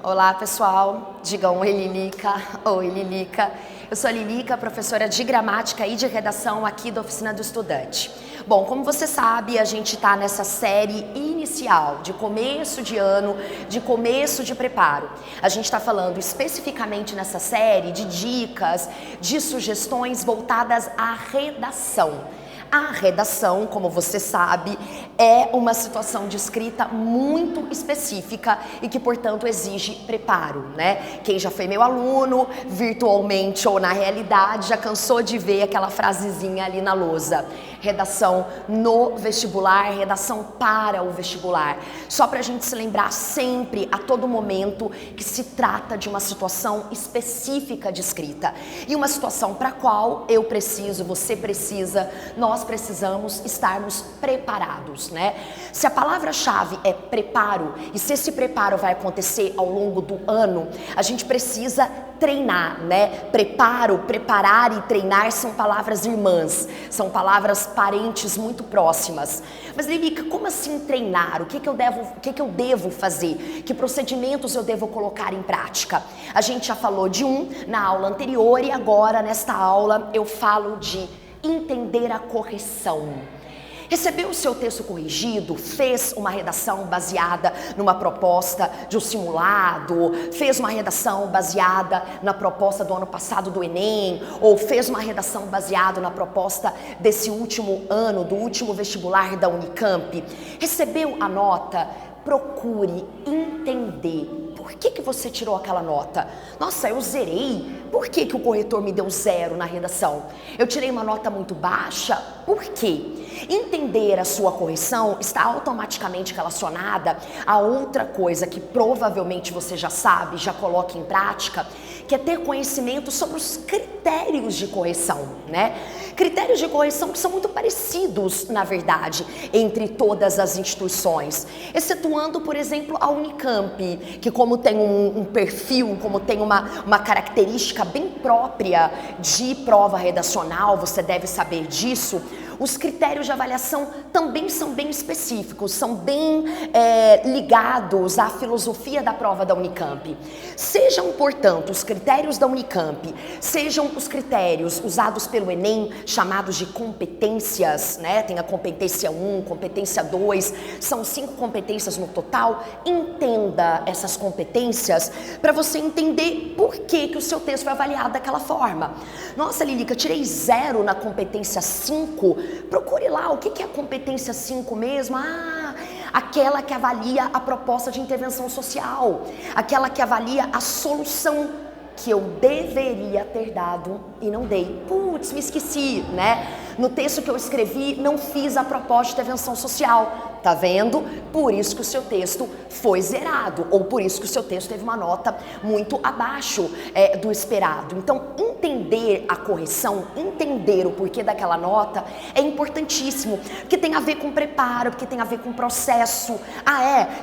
Olá pessoal, digam oi Lilica, oi Lilica. Eu sou a Lilica, professora de gramática e de redação aqui da Oficina do Estudante. Bom, como você sabe, a gente está nessa série inicial, de começo de ano, de começo de preparo. A gente está falando especificamente nessa série de dicas, de sugestões voltadas à redação. A redação, como você sabe, é uma situação de escrita muito específica e que, portanto, exige preparo, né? Quem já foi meu aluno, virtualmente ou na realidade, já cansou de ver aquela frasezinha ali na lousa. Redação no vestibular, redação para o vestibular. Só pra gente se lembrar sempre, a todo momento, que se trata de uma situação específica de escrita. E uma situação para a qual eu preciso, você precisa, nós precisamos estarmos preparados, né? Se a palavra-chave é preparo, e se esse preparo vai acontecer ao longo do ano, a gente precisa treinar, né? Preparo, preparar e treinar são palavras irmãs, são palavras parentes muito próximas. Mas Lilica, como assim treinar? O que eu devo fazer? Que procedimentos eu devo colocar em prática? A gente já falou de um na aula anterior e agora nesta aula eu falo de entender a correção. Recebeu o seu texto corrigido, fez uma redação baseada numa proposta de um simulado, fez uma redação baseada na proposta do ano passado do Enem, ou fez uma redação baseada na proposta desse último ano, do último vestibular da Unicamp. Recebeu a nota? Procure entender. Por que você tirou aquela nota? Nossa, eu zerei. Por que o corretor me deu 0 na redação? Eu tirei uma nota muito baixa. Por quê? Entender a sua correção está automaticamente relacionada a outra coisa que provavelmente você já sabe, já coloca em prática, que é ter conhecimento sobre os critérios de correção, né? Critérios de correção que são muito parecidos, na verdade, entre todas as instituições, excetuando, por exemplo, a Unicamp, que como tem um perfil, como tem uma característica bem própria de prova redacional, você deve saber disso, os critérios de avaliação também são bem específicos, são bem ligados à filosofia da prova da Unicamp. Sejam, portanto, os critérios da Unicamp, sejam os critérios usados pelo Enem, chamados de competências, né? Tem a competência 1, competência 2, são 5 competências no total. Entenda essas competências para você entender por que o seu texto foi avaliado daquela forma. Nossa, Lilica, tirei 0 na competência 5. Procure lá, o que é a competência 5 mesmo? Aquela que avalia a proposta de intervenção social, aquela que avalia a solução que eu deveria ter dado e não dei. Putz, me esqueci, né? No texto que eu escrevi, não fiz a proposta de intervenção social. Tá vendo? Por isso que o seu texto foi zerado, ou por isso que o seu texto teve uma nota muito abaixo do esperado. Então, entender a correção, entender o porquê daquela nota é importantíssimo, porque tem a ver com preparo, porque tem a ver com processo.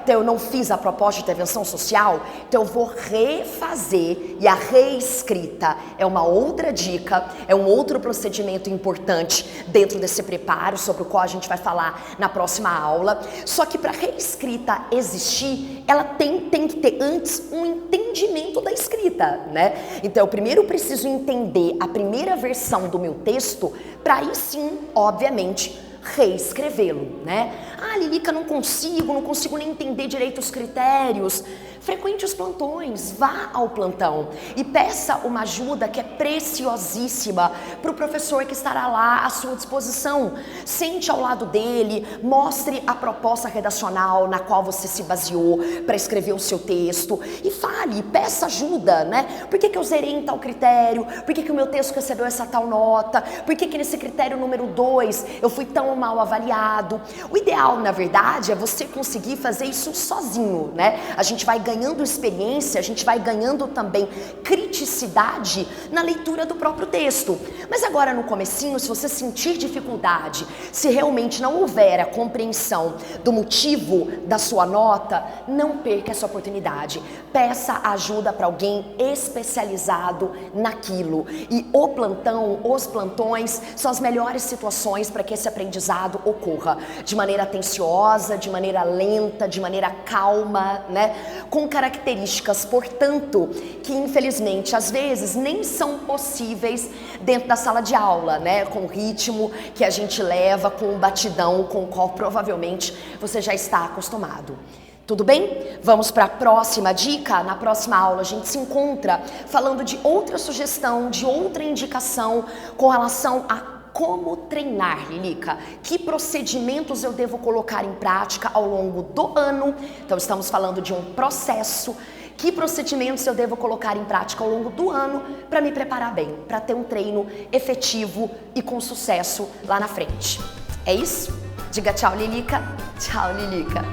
Então eu não fiz a proposta de intervenção social, então eu vou refazer, e a reescrita é uma outra dica, é um outro procedimento importante dentro desse preparo, sobre o qual a gente vai falar na próxima aula. Só que para a reescrita existir, ela tem que ter antes um entendimento da escrita, né? Então eu primeiro preciso entender a primeira versão do meu texto, para aí sim, obviamente, reescrevê-lo, né? Lilica, não consigo nem entender direito os critérios. Frequente os plantões, vá ao plantão e peça uma ajuda que é preciosíssima para o professor que estará lá à sua disposição. Sente ao lado dele, mostre a proposta redacional na qual você se baseou para escrever o seu texto e fale, peça ajuda, né? Por que eu zerei em tal critério? Por que o meu texto recebeu essa tal nota? Por que nesse critério número 2 eu fui tão mal avaliado? O ideal, na verdade, é você conseguir fazer isso sozinho, né? A gente vai ganhando experiência, a gente vai ganhando também criticidade na leitura do próprio texto. Mas agora no comecinho, se você sentir dificuldade, se realmente não houver a compreensão do motivo da sua nota, não perca essa oportunidade. Peça ajuda para alguém especializado naquilo. E o plantão, os plantões são as melhores situações para que esse aprendizado ocorra de maneira atenciosa, de maneira lenta, de maneira calma, né? Com com características, portanto, que infelizmente às vezes nem são possíveis dentro da sala de aula, né? Com o ritmo que a gente leva, com o batidão com o qual provavelmente você já está acostumado. Tudo bem? Vamos para a próxima dica. Na próxima aula a gente se encontra falando de outra sugestão, de outra indicação com relação a como treinar, Lilica. Que procedimentos eu devo colocar em prática ao longo do ano? Então estamos falando de um processo. Que procedimentos eu devo colocar em prática ao longo do ano para me preparar bem, para ter um treino efetivo e com sucesso lá na frente. É isso? Diga tchau, Lilica. Tchau, Lilica.